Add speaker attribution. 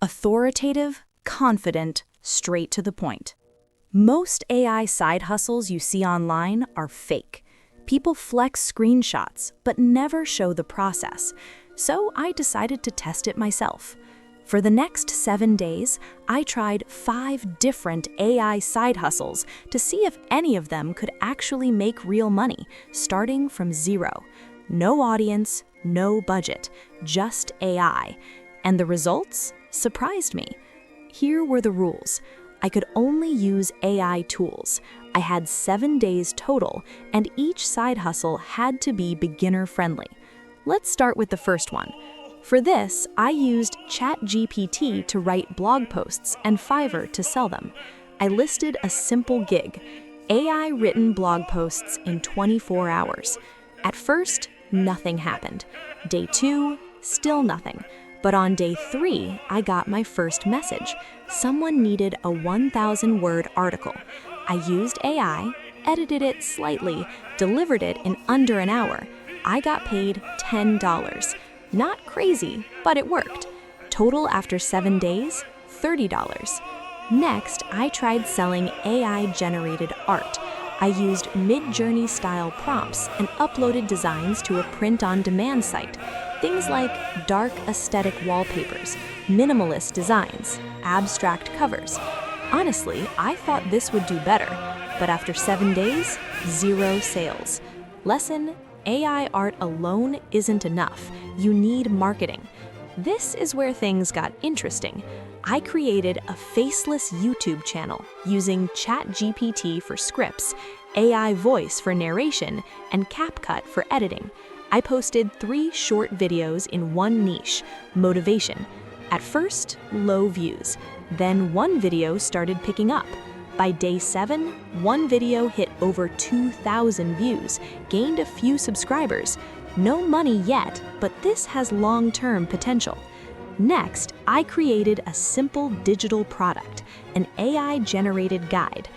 Speaker 1: Authoritative, confident, straight to the point. Most AI side hustles you see online are fake. People flex screenshots, but never show the process. So I decided to test it myself. For the next 7 days, I tried 5 different AI side hustles to see if any of them could actually make real money, starting from zero. No audience, no budget, just AI. And the results surprised me. Here were the rules. I could only use AI tools. I had 7 days total, and each side hustle had to be beginner-friendly. Let's start with the first one. For this, I used ChatGPT to write blog posts and Fiverr to sell them. I listed a simple gig, AI-written blog posts in 24 hours. At first, nothing happened. Day 2, still nothing. But on day 3, I got my first message. Someone needed a 1,000-word article. I used AI, edited it slightly, delivered it in under an hour. I got paid $10. Not crazy, but it worked. Total after 7 days, $30. Next, I tried selling AI-generated art. I used Mid-Journey style prompts and uploaded designs to a print-on-demand site. Things like dark aesthetic wallpapers, minimalist designs, abstract covers. Honestly, I thought this would do better, but after 7 days, 0 sales. Lesson: AI art alone isn't enough. You need marketing. This is where things got interesting. I created a Faceless YouTube channel using ChatGPT for scripts, AI voice for narration, and CapCut for editing. I posted 3 short videos in one niche, motivation. At first, low views. Then one video started picking up. By day 7, one video hit over 2,000 views, gained a few subscribers. No money yet, but this has long-term potential. Next, I created a simple digital product, an AI-generated guide.